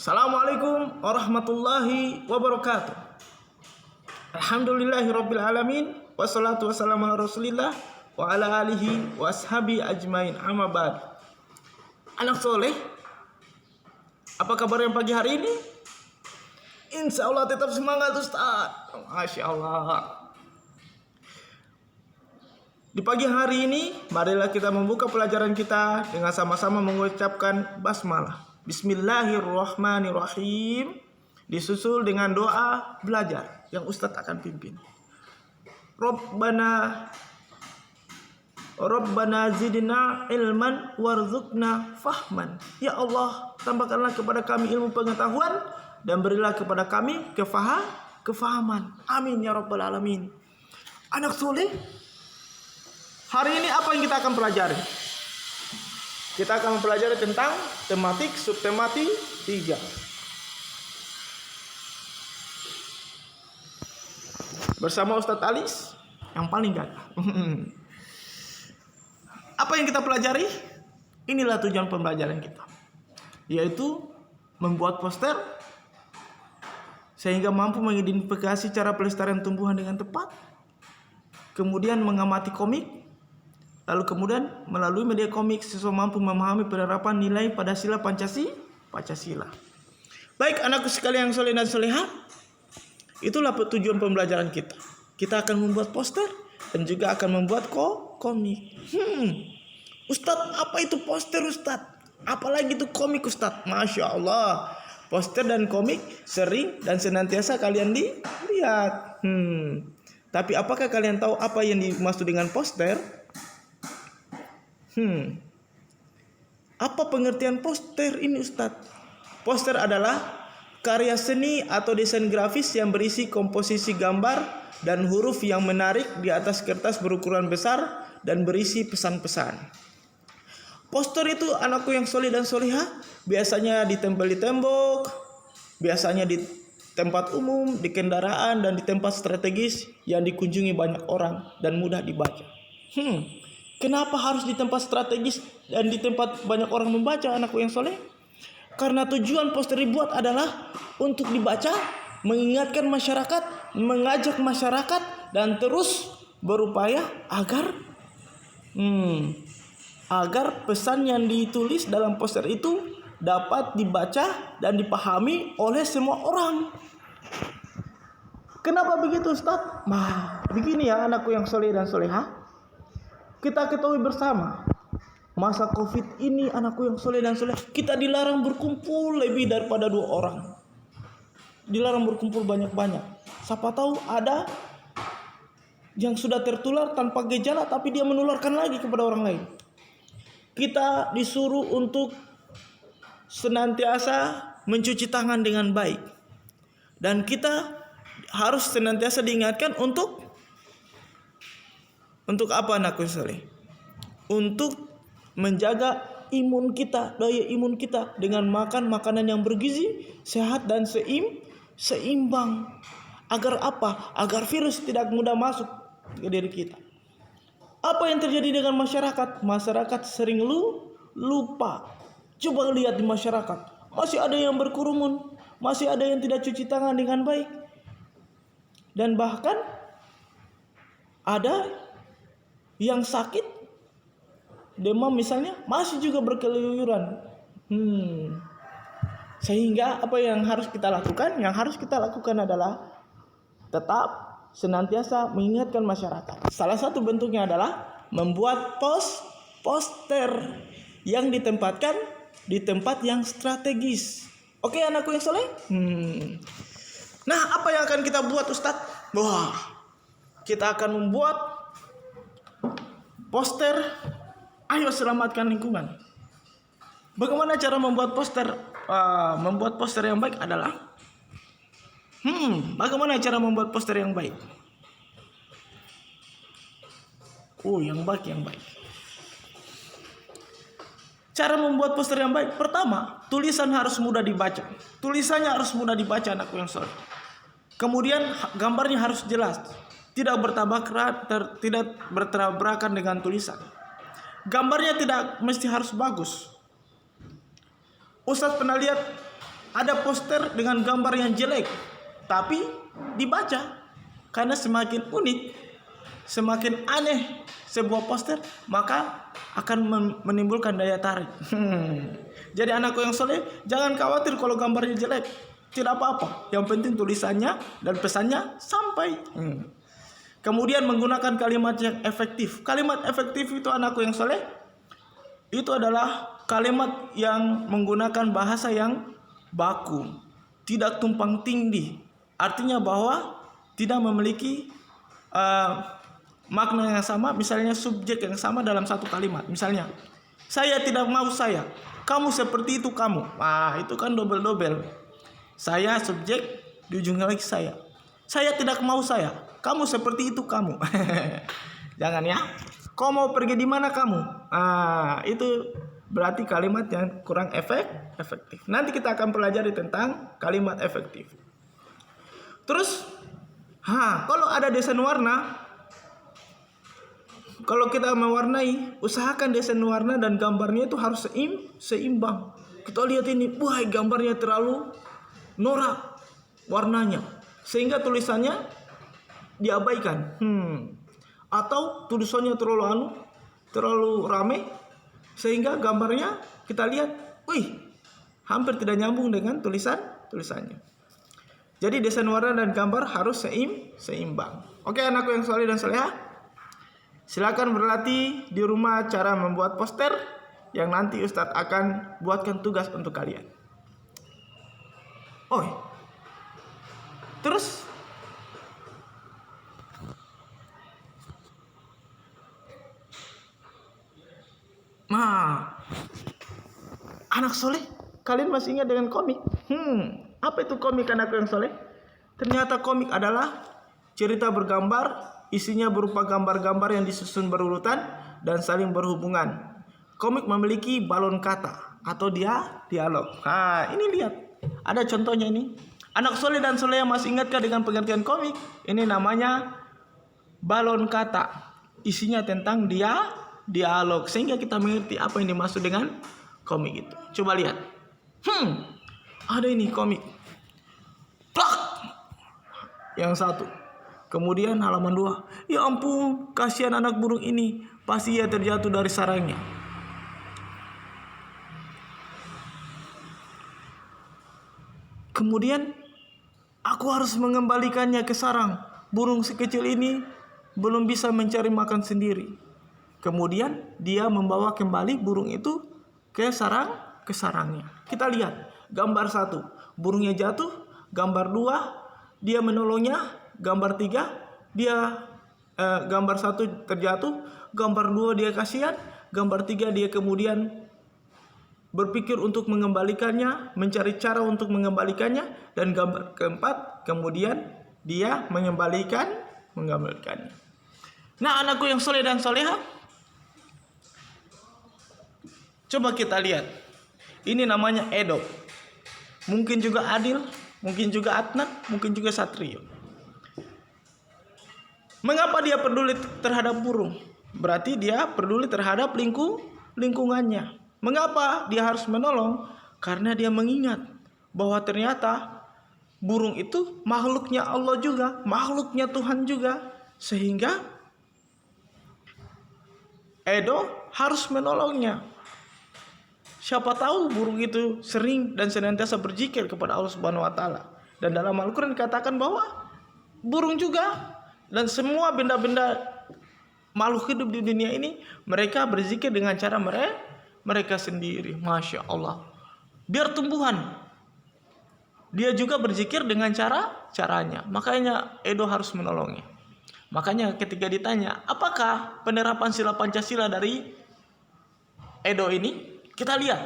Assalamualaikum warahmatullahi wabarakatuh. Alhamdulillahirabbil alamin, wassalatu wassalamu ala Rasulillah wa ala alihi wa ashabi ajmain. Amma ba'd. Anak soleh, apa kabar yang pagi hari ini? Insya Allah tetap semangat Ustaz. Masya Allah. Di pagi hari ini, marilah kita membuka pelajaran kita dengan sama-sama mengucapkan basmalah. Bismillahirrahmanirrahim. Disusul dengan doa belajar yang Ustadz akan pimpin. Rabbana zidna ilman warzuqna fahman. Ya Allah, tambahkanlah kepada kami ilmu pengetahuan dan berilah kepada kami kefahaman. Amin ya rabbal alamin. Anak soleh, hari ini apa yang kita akan pelajari? Kita akan mempelajari tentang tematik subtematik 3. Bersama Ustadz Alis yang paling gagah. Apa yang kita pelajari? Inilah tujuan pembelajaran kita, yaitu membuat poster sehingga mampu mengidentifikasi cara pelestarian tumbuhan dengan tepat, kemudian mengamati komik, lalu kemudian melalui media komik siswa mampu memahami penerapan nilai pada sila Pancasila. Baik anakku sekalian yang soleh dan soleha, itulah tujuan pembelajaran kita. Kita akan membuat poster dan juga akan membuat komik. Ustadz, apa itu poster Ustadz? Apalagi itu komik Ustadz? Masya Allah, poster dan komik sering dan senantiasa kalian lihat. Tapi apakah kalian tahu apa yang dimaksud dengan poster? Apa pengertian poster ini Ustadz? Poster adalah karya seni atau desain grafis yang berisi komposisi gambar dan huruf yang menarik di atas kertas berukuran besar dan berisi pesan-pesan. Poster itu anakku yang soleh dan soleha biasanya ditempel di tembok, biasanya di tempat umum, di kendaraan, dan di tempat strategis yang dikunjungi banyak orang dan mudah dibaca. Kenapa harus di tempat strategis dan di tempat banyak orang membaca anakku yang soleh? Karena tujuan poster dibuat adalah untuk dibaca, mengingatkan masyarakat, mengajak masyarakat, dan terus berupaya agar pesan yang ditulis dalam poster itu dapat dibaca dan dipahami oleh semua orang. Kenapa begitu Ustadz? Begini ya anakku yang soleh dan soleha. Kita ketahui bersama, masa COVID ini anakku yang soleh dan soleh, kita dilarang berkumpul lebih daripada 2 orang. Dilarang berkumpul banyak-banyak. Siapa tahu ada yang sudah tertular tanpa gejala tapi dia menularkan lagi kepada orang lain. Kita disuruh untuk senantiasa mencuci tangan dengan baik. Dan kita harus senantiasa diingatkan untuk apa anakku soleh? Untuk menjaga imun kita, daya imun kita dengan makan makanan yang bergizi, sehat dan seimbang. Agar apa? Agar virus tidak mudah masuk ke diri kita. Apa yang terjadi dengan masyarakat? Masyarakat sering lupa. Coba lihat di masyarakat, masih ada yang berkerumun, masih ada yang tidak cuci tangan dengan baik. Dan bahkan ada yang sakit, demam misalnya, masih juga berkeluyuran. Sehingga apa yang harus kita lakukan? Yang harus kita lakukan adalah tetap senantiasa mengingatkan masyarakat. Salah satu bentuknya adalah membuat poster yang ditempatkan di tempat yang strategis. Oke anakku yang soleh? Nah, apa yang akan kita buat Ustadz? Kita akan membuat poster. Ayo selamatkan lingkungan. Bagaimana cara membuat poster? Membuat poster yang baik adalah bagaimana cara membuat poster yang baik? Yang baik. Cara membuat poster yang baik, pertama, tulisan harus mudah dibaca. Tulisannya harus mudah dibaca anakku yang soleh. Kemudian gambarnya harus jelas, tidak bertabrakan dengan tulisan. Gambarnya tidak mesti harus bagus. Ustadz pernah lihat ada poster dengan gambar yang jelek, tapi dibaca karena semakin unik, semakin aneh sebuah poster, maka akan menimbulkan daya tarik. Jadi anakku yang soleh, jangan khawatir kalau gambarnya jelek, tidak apa-apa. Yang penting tulisannya dan pesannya sampai. Kemudian menggunakan kalimat yang efektif. Kalimat efektif itu anakku yang soleh, itu adalah kalimat yang menggunakan bahasa yang baku, tidak tumpang tindih. Artinya bahwa tidak memiliki makna yang sama, misalnya subjek yang sama dalam satu kalimat. Misalnya, saya tidak mau saya, kamu seperti itu kamu. Nah, itu kan double-double. Saya subjek, di ujungnya lagi saya. Saya tidak mau saya, kamu seperti itu kamu. Jangan ya. Kau mau pergi di mana kamu? Itu berarti kalimat yang kurang efektif. Nanti kita akan pelajari tentang kalimat efektif. Terus, kalau ada desain warna, kalau kita mewarnai, usahakan desain warna dan gambarnya itu harus seimbang. Kita lihat ini, wah gambarnya terlalu norak warnanya, sehingga tulisannya diabaikan. Atau tulisannya terlalu rame, sehingga gambarnya kita lihat, hampir tidak nyambung dengan tulisannya. Jadi desain warna dan gambar harus seimbang. Oke anakku yang soleh dan soleha, silakan berlatih di rumah cara membuat poster yang nanti Ustadz akan buatkan tugas untuk kalian. Terus anak soleh, kalian masih ingat dengan komik? Apa itu komik anakku yang soleh? Ternyata komik adalah cerita bergambar, isinya berupa gambar-gambar yang disusun berurutan dan saling berhubungan. Komik memiliki balon kata atau dialog. Ini lihat, ada contohnya ini. Anak soleh dan soleh yang masih ingatkah dengan pengertian komik? Ini namanya balon kata. Isinya tentang dialog, sehingga kita mengerti apa yang dimaksud dengan komik itu. Coba lihat. Ada ini komik. Plak. Yang satu. Kemudian halaman 2. Ya ampun, kasihan anak burung ini, pasti ia terjatuh dari sarangnya. Kemudian aku harus mengembalikannya ke sarang. Burung sekecil ini belum bisa mencari makan sendiri. Kemudian dia membawa kembali burung itu ke sarangnya. Kita lihat gambar 1, burungnya jatuh. Gambar 2, dia menolongnya. Gambar 3, dia gambar 1 terjatuh. Gambar 2 dia kasihan. Gambar 3 dia kemudian berpikir untuk mengembalikannya, mencari cara untuk mengembalikannya. Dan gambar keempat, kemudian dia mengembalikannya. Nah anakku yang soleh dan soleha, coba kita lihat. Ini namanya Edo. Mungkin juga Adil, mungkin juga Adnan, mungkin juga Satrio. Mengapa dia peduli terhadap burung? Berarti dia peduli terhadap lingkungannya. Mengapa dia harus menolong? Karena dia mengingat bahwa ternyata burung itu makhluknya Allah juga, makhluknya Tuhan juga. Sehingga Edo harus menolongnya. Siapa tahu burung itu sering dan senantiasa berzikir kepada Allah Subhanahu wa taala. Dan dalam Al-Qur'an dikatakan bahwa burung juga dan semua benda-benda makhluk hidup di dunia ini, mereka berzikir dengan cara mereka sendiri. Masya Allah. Biar tumbuhan, dia juga berzikir dengan caranya. Makanya Edo harus menolongnya. Makanya ketika ditanya, apakah penerapan sila Pancasila dari Edo ini? Kita lihat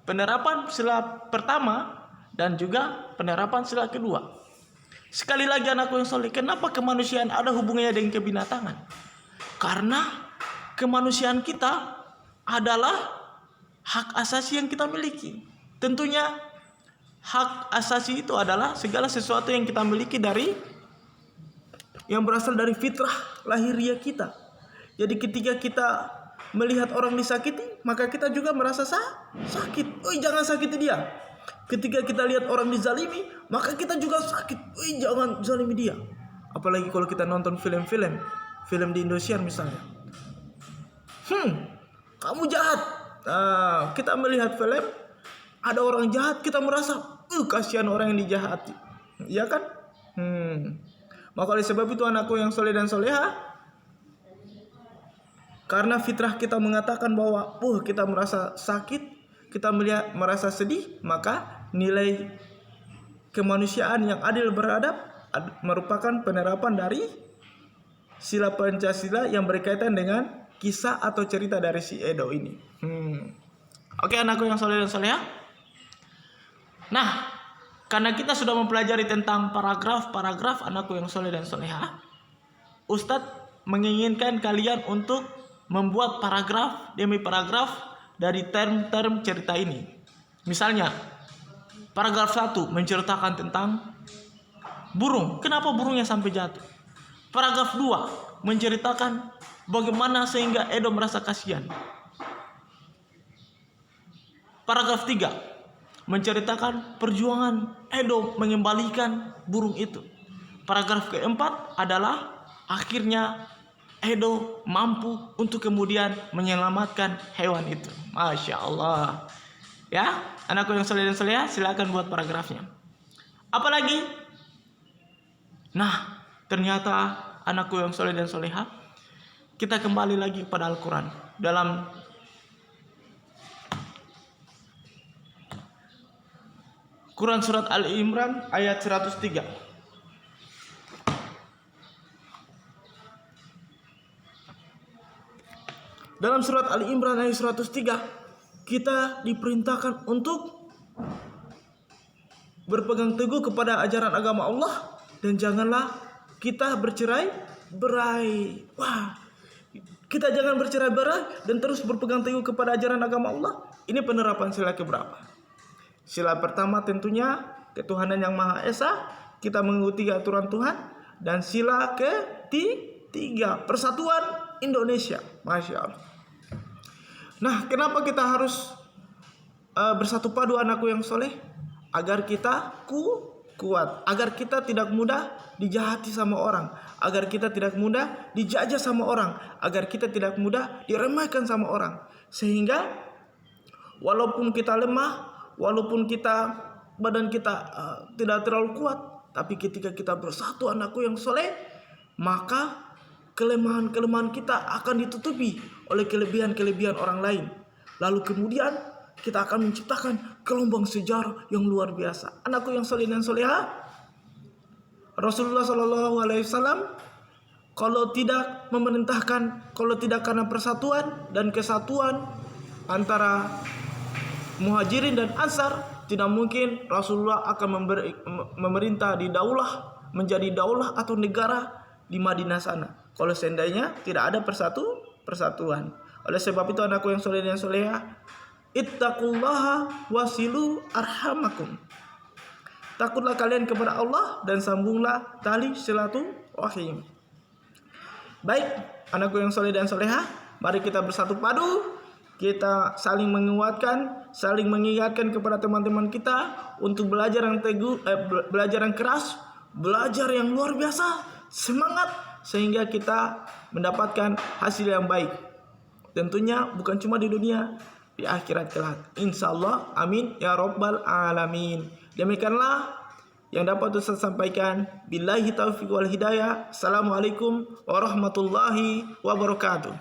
penerapan sila pertama dan juga penerapan sila kedua. Sekali lagi anakku yang soleh, kenapa kemanusiaan ada hubungannya dengan kebinatangan? Karena kemanusiaan kita adalah hak asasi yang kita miliki. Tentunya hak asasi itu adalah segala sesuatu yang kita miliki yang berasal dari fitrah lahiriah kita. Jadi ketika kita melihat orang disakiti, maka kita juga merasa sakit. Jangan sakiti dia. Ketika kita lihat orang dizalimi, maka kita juga sakit. Jangan zalimi dia. Apalagi kalau kita nonton film-film di Indonesia misalnya. Kamu jahat. Kita melihat film, ada orang jahat, kita merasa kasihan orang yang dijahati. Iya kan? Maka oleh sebab itu anakku yang soleh dan soleha, karena fitrah kita mengatakan bahwa kita merasa sakit, kita merasa sedih, maka nilai kemanusiaan yang adil beradab merupakan penerapan dari sila Pancasila yang berkaitan dengan kisah atau cerita dari si Edo ini. Oke, anakku yang soleh dan soleha. Nah, karena kita sudah mempelajari tentang paragraf anakku yang soleh dan soleha, Ustadz menginginkan kalian untuk membuat paragraf demi paragraf dari term-term cerita ini. Misalnya, paragraf 1 menceritakan tentang burung. Kenapa burungnya sampai jatuh? Paragraf 2 menceritakan bagaimana sehingga Edo merasa kasihan. Paragraf 3 menceritakan perjuangan Edo mengembalikan burung itu. Paragraf keempat adalah akhirnya Edo mampu untuk kemudian menyelamatkan hewan itu. Masya Allah. Ya, anakku yang soleh dan soleha, silakan buat paragrafnya. Apalagi? Nah, ternyata anakku yang soleh dan soleha, kita kembali lagi pada Al-Quran. Dalam Quran surat Ali Imran ayat 103. Dalam surat Ali Imran ayat 103, kita diperintahkan untuk berpegang teguh kepada ajaran agama Allah dan janganlah kita bercerai-berai. Kita jangan bercerai-berai dan terus berpegang teguh kepada ajaran agama Allah. Ini penerapan sila keberapa? Sila pertama tentunya ketuhanan yang Maha Esa, kita mengikuti aturan Tuhan, dan sila ketiga persatuan Indonesia. Masya Allah. Nah, kenapa kita harus bersatu padu anakku yang soleh? Agar kita kuat, agar kita tidak mudah dijahati sama orang, agar kita tidak mudah dijajah sama orang, agar kita tidak mudah diremehkan sama orang. Sehingga walaupun kita lemah, walaupun kita badan kita tidak terlalu kuat, tapi ketika kita bersatu anakku yang soleh, maka kelemahan-kelemahan kita akan ditutupi oleh kelebihan-kelebihan orang lain. Lalu kemudian kita akan menciptakan gelombang sejarah yang luar biasa. Anakku yang soleh dan soleha, Rasulullah SAW kalau tidak memerintahkan, kalau tidak karena persatuan dan kesatuan antara Muhajirin dan Ansar, tidak mungkin Rasulullah akan memerintah di daulah, menjadi daulah atau negara di Madinah sana, kalau seandainya tidak ada persatuan. Oleh sebab itu anakku yang soleh dan soleha, ittaqullaha wasilu arhamakum. Takutlah kalian kepada Allah dan sambunglah tali silaturahim. Baik, anakku yang soleh dan soleha, mari kita bersatu padu, kita saling menguatkan, saling mengingatkan kepada teman-teman kita untuk belajar yang teguh, belajar yang keras, belajar yang luar biasa, semangat, sehingga kita mendapatkan hasil yang baik. Tentunya bukan cuma di dunia, di akhirat kelak. Insyaallah, amin ya rabbal alamin. Demikianlah yang dapat Ustaz sampaikan. Billahi taufiq wal hidayah. Assalamualaikum warahmatullahi wabarakatuh.